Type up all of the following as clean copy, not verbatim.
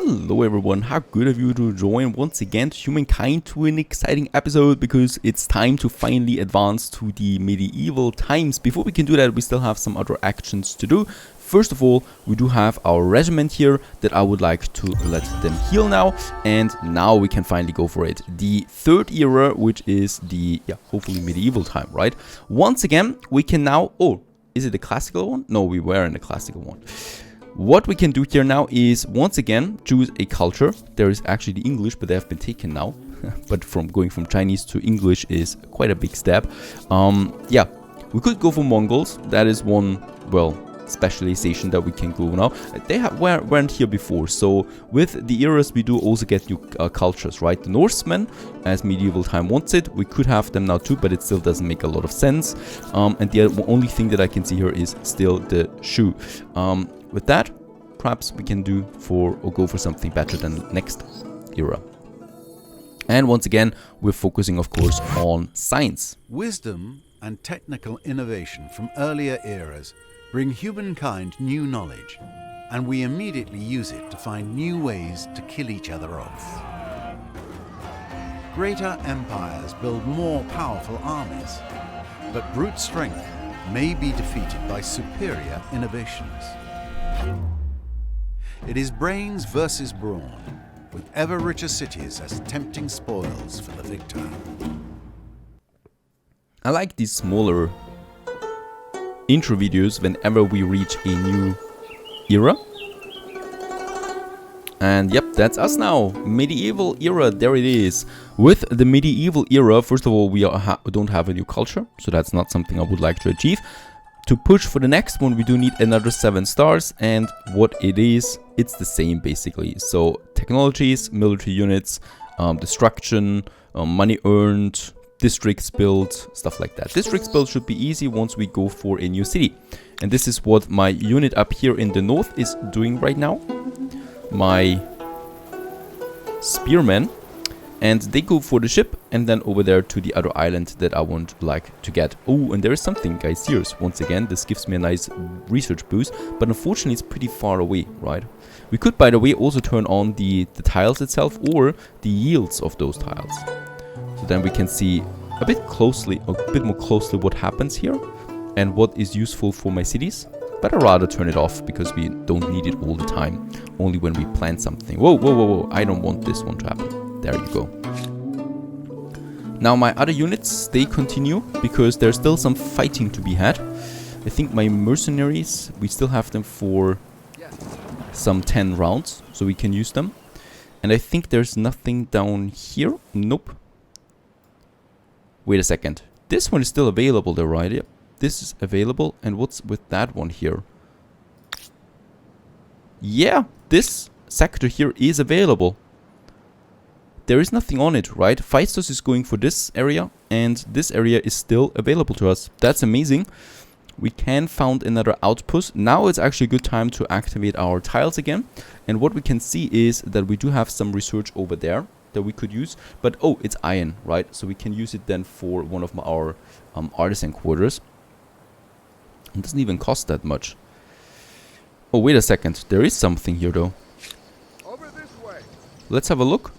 Hello everyone, how good of you to join once again to Humankind to an exciting episode, because it's time to finally advance to the medieval times. Before we can do that, we still have some other actions to do. First of all, we do have our regiment here that I would like to let them heal now, and now we can finally go for it. The third era, which is the, hopefully medieval time, right? Once again, we can now, is it the classical one? No, we were in the classical one. What we can do here now is, once again, choose a culture. There is actually the English, but they have been taken now. But from going from Chinese to English is quite a big step. We could go for Mongols. That is one, specialization that we can go now. They weren't here before, so with the eras we do also get new cultures, right? The Norsemen, as medieval time wants it, we could have them now too, but it still doesn't make a lot of sense. And the only thing that I can see here is still the Shu. With that, perhaps we can go for something better than next era. And once again, we're focusing, of course, on science. Wisdom and technical innovation from earlier eras bring humankind new knowledge, and we immediately use it to find new ways to kill each other off. Greater empires build more powerful armies, but brute strength may be defeated by superior innovations. It is brains versus brawn, with ever richer cities as tempting spoils for the victor. I like these smaller intro videos whenever we reach a new era. And yep, that's us now. Medieval era, there it is. With the medieval era, first of all, we don't have a new culture, so that's not something I would like to achieve. To push for the next one, we do need another 7 stars, and what it is, it's the same basically. So technologies, military units, destruction, money earned, districts built, stuff like that. Districts built should be easy once we go for a new city. And this is what my unit up here in the north is doing right now. My spearmen. And they go for the ship, and then over there to the other island that I would like to get. Oh, and there is something, guys, here. Once again, this gives me a nice research boost, but unfortunately it's pretty far away, right? We could, by the way, also turn on the tiles itself, or the yields of those tiles. So then we can see a bit more closely what happens here, and what is useful for my cities. But I'd rather turn it off, because we don't need it all the time, only when we plan something. Whoa, I don't want this one to happen. There you go. Now my other units, they continue, because there's still some fighting to be had. I think my mercenaries, we still have them for some 10 rounds, so we can use them. And I think there's nothing down here. Nope. Wait a second. This one is still available there, right? Yep. This is available. And what's with that one here? Yeah, this sector here is available. There is nothing on it, right? Phaistos is going for this area, and this area is still available to us. That's amazing. We can found another outpost. Now it's actually a good time to activate our tiles again. And what we can see is that we do have some research over there that we could use. But, it's iron, right? So we can use it then for one of our artisan quarters. It doesn't even cost that much. Oh, wait a second. There is something here, though. Over this way. Let's have a look.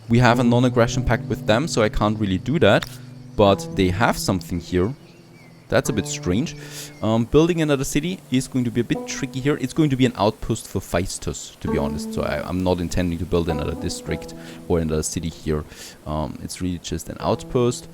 We have a non-aggression pact with them, so I can't really do that. But they have something here. That's a bit strange. Building another city is going to be a bit tricky here. It's going to be an outpost for Phaistos, to be honest. So I'm not intending to build another district or another city here. It's really just an outpost.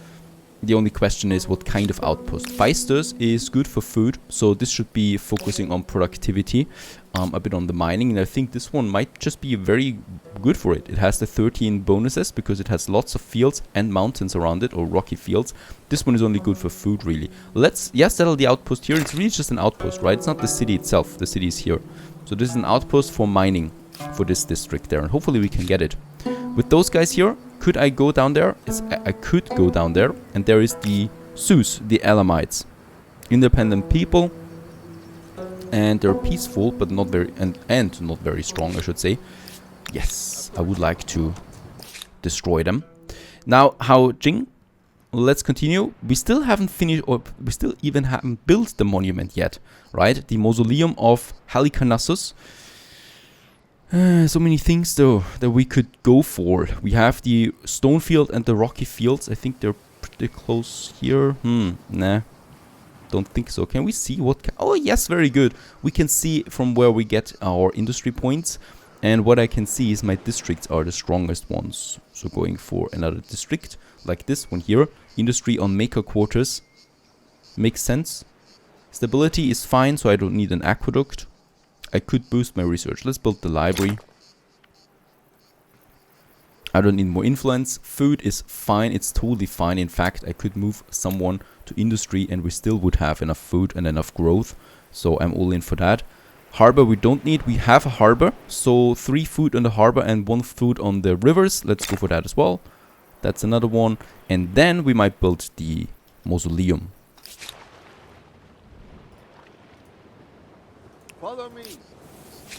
The only question is what kind of outpost. Phaistos is good for food, so this should be focusing on productivity, a bit on the mining, and I think this one might just be very good for it. It has the 13 bonuses because it has lots of fields and mountains around it, or rocky fields. This one is only good for food, really. Let's settle the outpost here. It's really just an outpost, right? It's not the city itself. The city is here. So this is an outpost for mining for this district there, and hopefully we can get it. With those guys here, could I go down there? I could go down there. And there is the Sus, the Elamites. Independent people. And they're peaceful, but not very... And not very strong, I should say. Yes, I would like to destroy them. Now, Hao Jing let's continue. We still haven't finished, or we still even haven't built the monument yet, right? The mausoleum of Halicarnassus. So many things though that we could go for. We have the stone field and the rocky fields. I think they're pretty close here. Nah, don't think so. Can we see what? Oh yes, very good. We can see from where we get our industry points. And what I can see is my districts are the strongest ones. So going for another district like this one here. Industry on maker quarters. Makes sense. Stability is fine, so I don't need an aqueduct. I could boost my research. Let's build the library. I don't need more influence. Food is fine. It's totally fine. In fact, I could move someone to industry and we still would have enough food and enough growth. So I'm all in for that. Harbor we don't need. We have a harbor. So 3 food on the harbor and 1 food on the rivers. Let's go for that as well. That's another one. And then we might build the mausoleum. Follow me.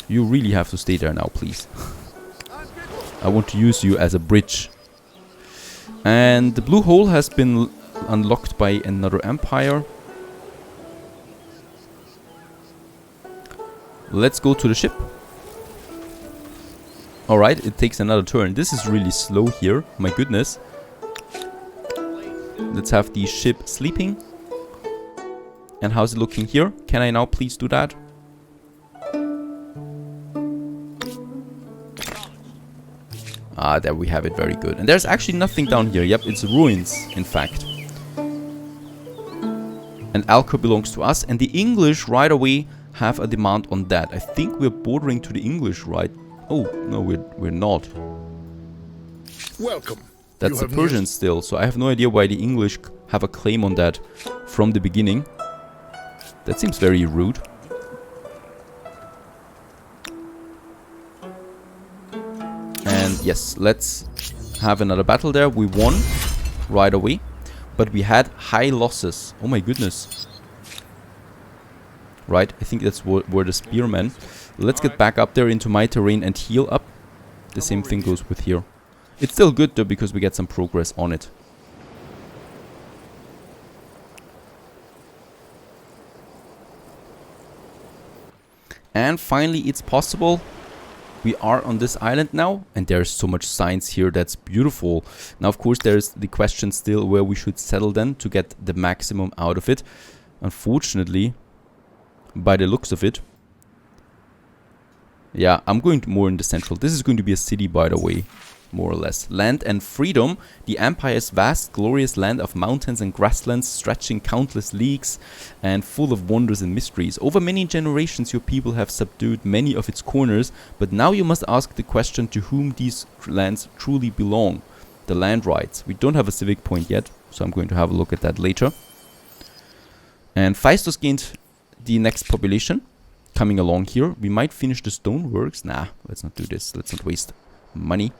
You really have to stay there now, please. I want to use you as a bridge. And the blue hole has been unlocked by another empire. Let's go to the ship. Alright, it takes another turn. This is really slow here. My goodness. Let's have the ship sleeping. And how's it looking here? Can I now please do that? Ah, there we have it. Very good. And there's actually nothing down here. Yep, it's ruins, in fact. And Alco belongs to us. And the English right away have a demand on that. I think we're bordering to the English, right? Oh, no, we're not. Welcome. That's the Persians still. So I have no idea why the English have a claim on that from the beginning. That seems very rude. And yes, let's have another battle there. We won right away, but we had high losses. Oh my goodness. Right, I think that's where the spearmen. Let's get back up there into my terrain and heal up. The same thing goes with here. It's still good though because we get some progress on it. And finally it's possible. We are on this island now, and there's so much science here that's beautiful. Now, of course, there's the question still where we should settle then to get the maximum out of it. Unfortunately, by the looks of it. Yeah, I'm going more in the central. This is going to be a city, by the way. More or less. Land and freedom. The empire's vast, glorious land of mountains and grasslands stretching countless leagues and full of wonders and mysteries. Over many generations your people have subdued many of its corners, but now you must ask the question to whom these lands truly belong. The land rights. We don't have a civic point yet, so I'm going to have a look at that later. And Phaistos gained the next population coming along here. We might finish the stoneworks. Nah, let's not do this. Let's not waste money.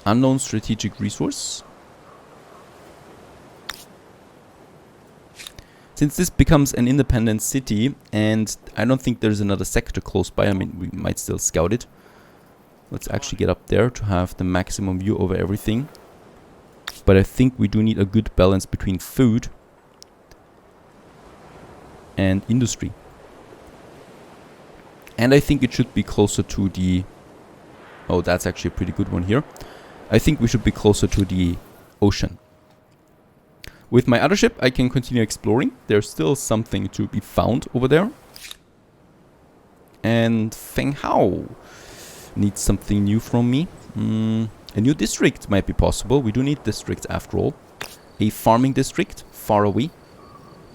Unknown strategic resource. Since this becomes an independent city, and I don't think there's another sector close by, I mean, we might still scout it. Let's actually get up there to have the maximum view over everything. But I think we do need a good balance between food and industry. And I think it should be closer to the... Oh, that's actually a pretty good one here. I think we should be closer to the ocean. With my other ship, I can continue exploring. There's still something to be found over there. And Feng Hao needs something new from me. A new district might be possible. We do need districts after all. A farming district far away.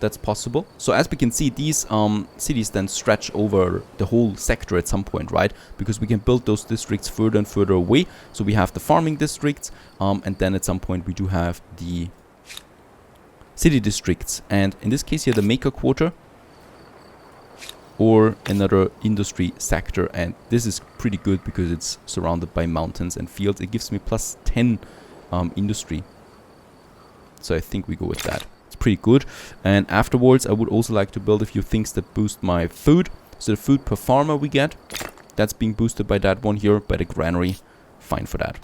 That's possible. So as we can see, these cities then stretch over the whole sector at some point, right? Because we can build those districts further and further away. So we have the farming districts, and then at some point we do have the city districts. And in this case here, the maker quarter or another industry sector. And this is pretty good because it's surrounded by mountains and fields. It gives me plus 10 industry. So I think we go with that. Pretty good. And afterwards I would also like to build a few things that boost my food. So the food per farmer we get, that's being boosted by that one here, by the granary. Fine for that.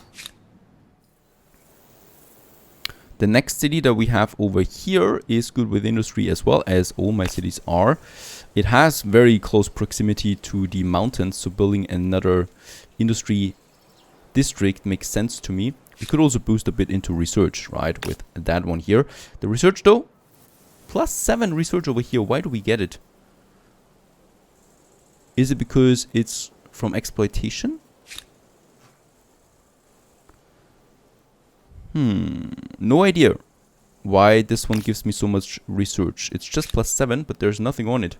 The next city that we have over here is good with industry as well, as all my cities are. It has very close proximity to the mountains, so building another industry district makes sense to me. We could also boost a bit into research, right, with that one here. The research though, +7 research over here. Why do we get it? Is it because it's from exploitation? No idea why this one gives me so much research. It's just +7, but there's nothing on it.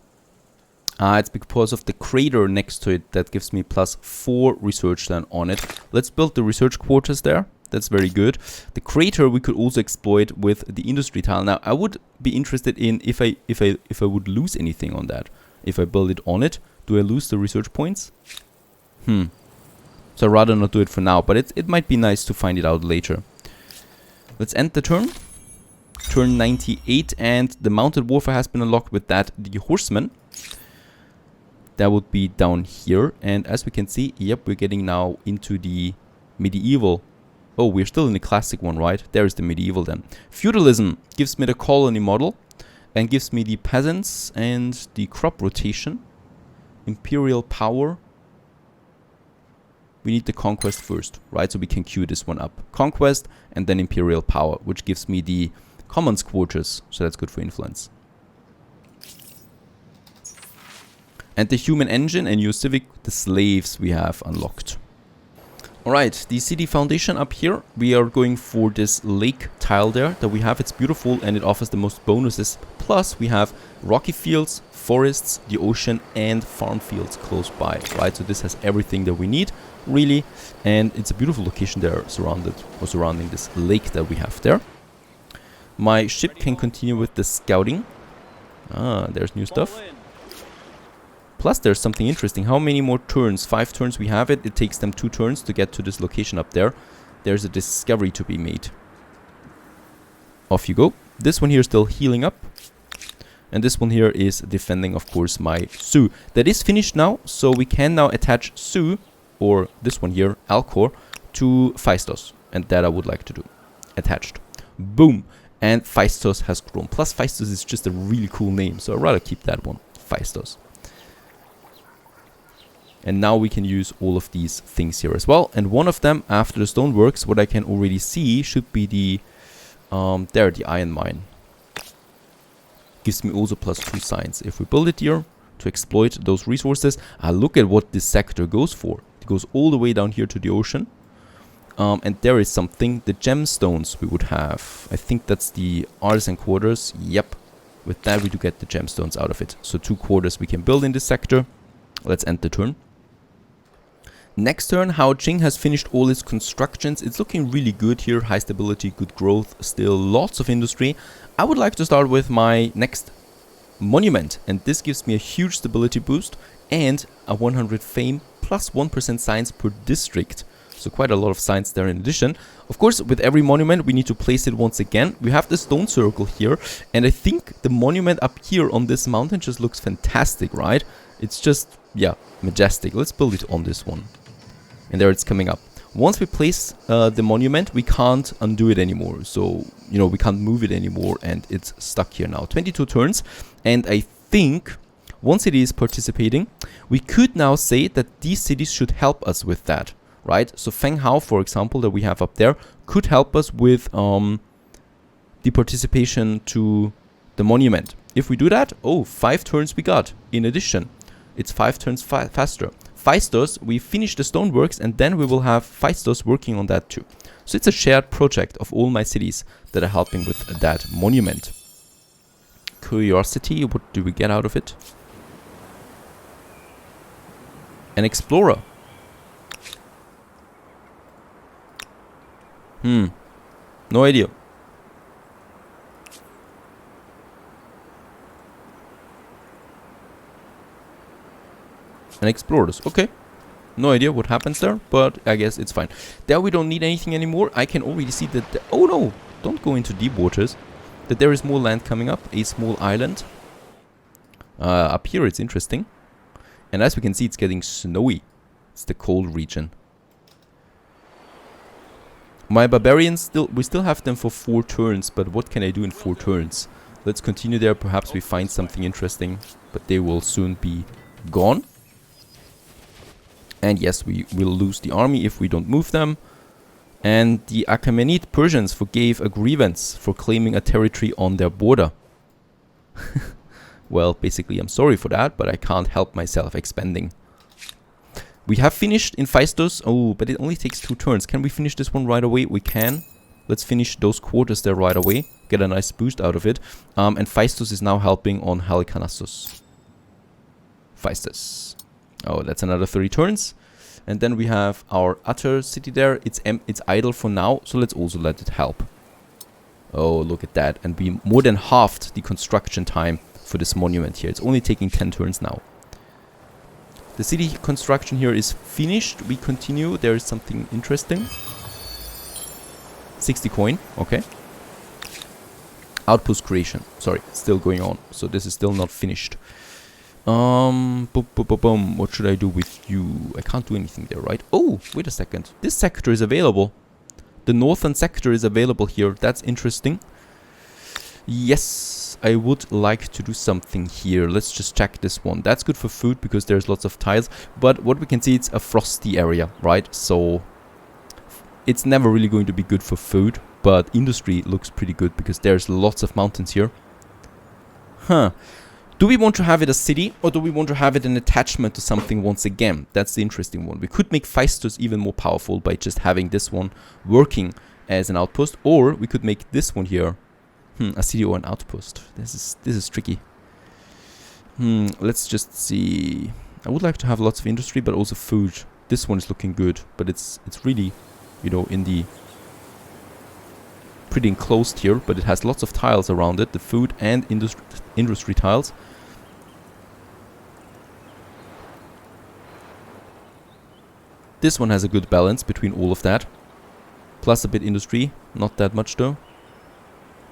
It's because of the crater next to it that gives me +4 research then on it. Let's build the research quarters there. That's very good. The crater we could also exploit with the industry tile. Now I would be interested in if I would lose anything on that. If I build it on it, do I lose the research points? So I'd rather not do it for now, but it might be nice to find it out later. Let's end the turn. Turn 98, and the mounted warfare has been unlocked with that. The horsemen. That would be down here. And as we can see, yep, we're getting now into the medieval. Oh, we're still in the classic one, right? There's the medieval then. Feudalism gives me the colony model and gives me the peasants and the crop rotation. Imperial power. We need the conquest first, right? So we can queue this one up. Conquest and then imperial power, which gives me the commons quarters. So that's good for influence. And the human engine and your civic, the slaves we have unlocked. Alright, the city foundation up here. We are going for this lake tile there that we have. It's beautiful and it offers the most bonuses. Plus we have rocky fields, forests, the ocean and farm fields close by, right? So this has everything that we need, really. And it's a beautiful location there surrounding this lake that we have there. My ship can continue with the scouting. There's new stuff. Plus there's something interesting. How many more turns? 5 turns we have it. It takes them 2 turns to get to this location up there. There's a discovery to be made. Off you go. This one here is still healing up. And this one here is defending, of course, my Sioux. That is finished now. So we can now attach Sioux, or this one here, Alcor, to Phaistos. And that I would like to do. Attached. Boom. And Phaistos has grown. Plus Phaistos is just a really cool name. So I'd rather keep that one. Phaistos. And now we can use all of these things here as well. And one of them, after the stoneworks, what I can already see should be the the iron mine. Gives me also +2 science. If we build it here to exploit those resources, look at what this sector goes for. It goes all the way down here to the ocean. And there is something, the gemstones we would have. I think that's the artisan quarters. Yep. With that we do get the gemstones out of it. So 2 quarters we can build in this sector. Let's end the turn. Next turn, Hao Jing has finished all his constructions. It's looking really good here. High stability, good growth, still lots of industry. I would like to start with my next monument. And this gives me a huge stability boost and a 100 fame plus 1% science per district. So quite a lot of science there in addition. Of course, with every monument, we need to place it once again. We have the stone circle here. And I think the monument up here on this mountain just looks fantastic, right? It's just, yeah, majestic. Let's build it on this one. And there it's coming up. Once we place the monument, we can't undo it anymore. So, you know, we can't move it anymore. And it's stuck here now. 22 turns. And I think once it is participating, we could now say that these cities should help us with that. Right? So Feng Hao, for example, that we have up there, could help us with the participation to the monument. If we do that, 5 turns we got. In addition, it's 5 turns faster. Phaistos, we finish the stoneworks and then we will have Phaistos working on that too. So it's a shared project of all my cities that are helping with that monument. Curiosity, what do we get out of it? An explorer. No idea. And explorers. Okay. No idea what happens there, but I guess it's fine. There we don't need anything anymore. I can already see that... oh no! Don't go into deep waters. That there is more land coming up. A small island. Up here it's interesting. And as we can see, it's getting snowy. It's the cold region. My barbarians, we still have them for 4 turns, but what can I do in 4 turns? Let's continue there. Perhaps we find something interesting, but they will soon be gone. And yes, we will lose the army if we don't move them. And the Achaemenid Persians forgave a grievance for claiming a territory on their border. Well, basically I'm sorry for that, but I can't help myself expanding. We have finished in Phaistos. Oh, but it only takes 2 turns. Can we finish this one right away? We can. Let's finish those quarters there right away. Get a nice boost out of it. And Phaistos is now helping on Halicarnassus. Phaistos. Oh, that's another 30 turns. And then we have our Utter city there. It's idle for now, so let's also let it help. Oh, look at that. And we more than halved the construction time for this monument here. It's only taking 10 turns now. The city construction here is finished. We continue. There is something interesting. 60 coin. Okay. Outpost creation. Sorry, still going on. So this is still not finished. What should I do with you? I can't do anything there, right? Oh, wait a second. This sector is available. The northern sector is available here. That's interesting. Yes, I would like to do something here. Let's just check this one. That's good for food because there's lots of tiles. But what we can see, it's a frosty area, right? So it's never really going to be good for food. But industry looks pretty good because there's lots of mountains here. Huh. Do we want to have it a city, or do we want to have it an attachment to something once again? That's the interesting one. We could make Phaistos even more powerful by just having this one working as an outpost, or we could make this one here a city or an outpost. This is tricky. Let's just see. I would like to have lots of industry, but also food. This one is looking good, but it's really, you know, in the pretty enclosed here, but it has lots of tiles around it, the food and industry tiles. This one has a good balance between all of that, plus a bit industry, not that much though.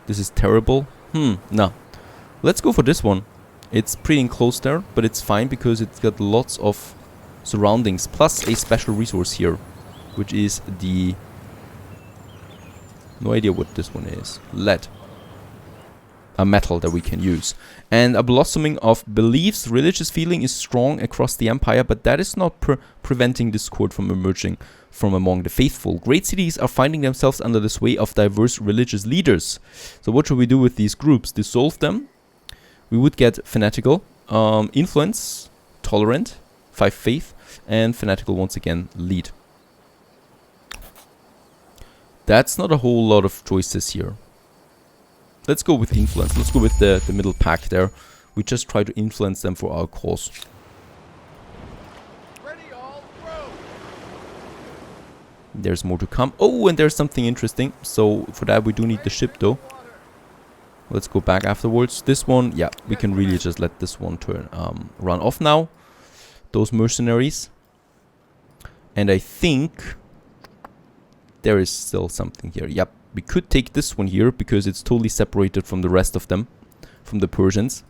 This is terrible. No. Let's go for this one. It's pretty enclosed there, but it's fine because it's got lots of surroundings, plus a special resource here, which is the... No idea what this one is. Lead. A metal that we can use. And a blossoming of beliefs. Religious feeling is strong across the empire, but that is not preventing discord from emerging from among the faithful. Great cities are finding themselves under the sway of diverse religious leaders. So what should we do with these groups? Dissolve them. We would get fanatical, influence, tolerant, 5 faith, and fanatical once again lead. That's not a whole lot of choices here. Let's go with influence. Let's go with the middle pack there. We just try to influence them for our cause. Ready, all, throw. There's more to come. Oh, and there's something interesting. So for that we do need the ship though. Let's go back afterwards. This one, yeah, we can really just let this one run off now. Those mercenaries. And I think there is still something here. Yep, we could take this one here because it's totally separated from the rest of them, from the Persians,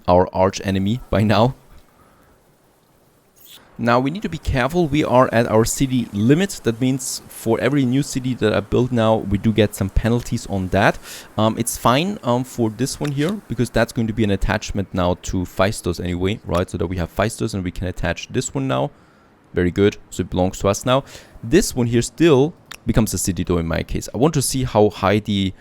our arch enemy by now. Now we need to be careful. We are at our city limit. That means for every new city that I build now, we do get some penalties on that. It's fine for this one here because that's going to be an attachment now to Phaistos anyway, right? So that we have Phaistos and we can attach this one now. Very good. So it belongs to us now. This one here still becomes a city though in my case. I want to see how high the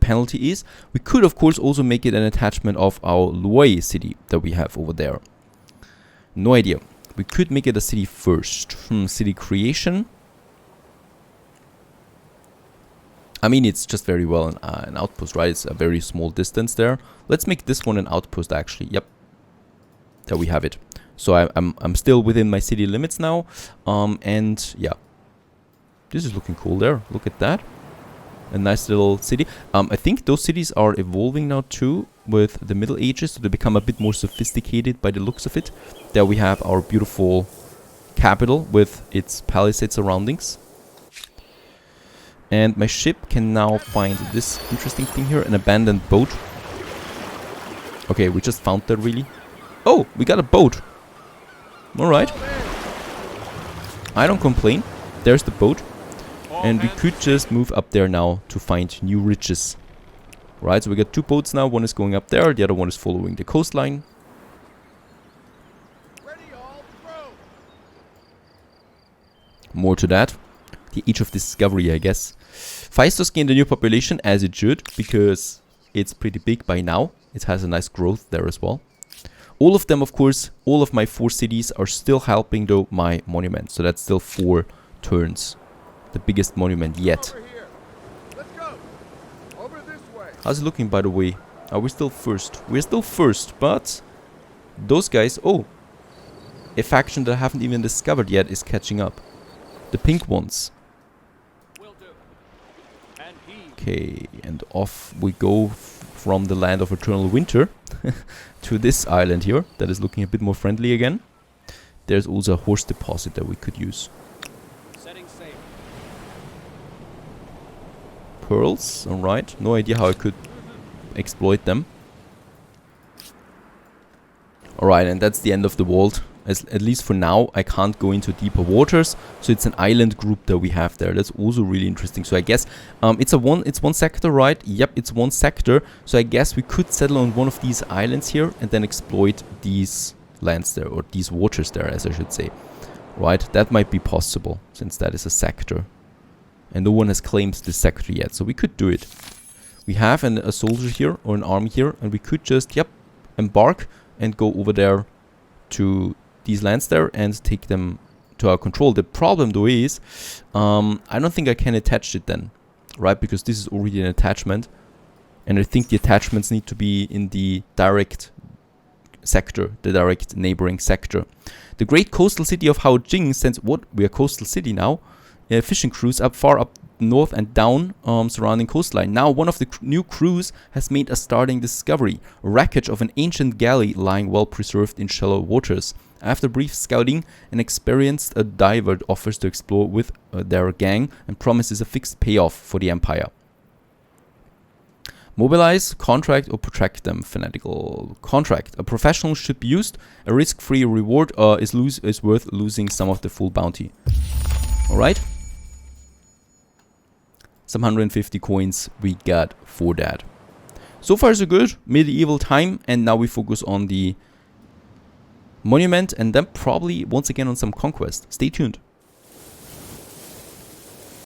penalty is. We could of course also make it an attachment of our Loy city that we have over there. No idea. We could make it a city first. City creation. I mean, it's just very well an outpost, right? It's a very small distance there. Let's make this one an outpost actually. Yep. There we have it. So I'm still within my city limits now. And yeah. This is looking cool there. Look at that. A nice little city. I think those cities are evolving now too with the Middle Ages. So they become a bit more sophisticated by the looks of it. There we have our beautiful capital with its palisade surroundings. And my ship can now find this interesting thing here. An abandoned boat. Okay, we just found that really. Oh, we got a boat. Alright. I don't complain. There's the boat. And we could just move up there now to find new riches. Right, so we got 2 boats now. One is going up there, the other one is following the coastline. Ready, all, throw. More to that. The Age of Discovery, I guess. Phaistos gained a new population, as it should, because it's pretty big by now. It has a nice growth there as well. All of them, of course, all of my 4 cities are still helping, though, my monument. So that's still 4 turns. The biggest monument yet. Over here. Let's go. Over this way. How's it looking, by the way? Are we still first? We're still first, but those guys... Oh! A faction that I haven't even discovered yet is catching up. The pink ones. Okay, and off we go from the land of eternal winter to this island here that is looking a bit more friendly again. There's also a horse deposit that we could use. Pearls, alright. No idea how I could exploit them. Alright, and that's the end of the world. At least for now, I can't go into deeper waters. So it's an island group that we have there. That's also really interesting. So I guess it's one sector, right? Yep, it's one sector. So I guess we could settle on one of these islands here and then exploit these lands there, or these waters there, as I should say. Right? That might be possible, since that is a sector. And no one has claimed this sector yet, so we could do it. We have a soldier here, or an army here, and we could just, yep, embark and go over there to these lands there and take them to our control. The problem though is, I don't think I can attach it then, right? Because this is already an attachment, and I think the attachments need to be in the direct sector, the direct neighboring sector. The great coastal city of Haojing sends, what? We are a coastal city now. Fishing crews up far up north and down surrounding coastline. Now one of the new crews has made a startling discovery. A wreckage of an ancient galley lying well preserved in shallow waters. After brief scouting, an experienced diver offers to explore with their gang and promises a fixed payoff for the Empire. Mobilize, contract, or protract them. Fanatical contract. A professional should be used. A risk-free reward is worth losing some of the full bounty. Alright. Some 150 coins we got for that. So far so good. Medieval time, and now we focus on the monument and then probably once again on some conquest. Stay tuned.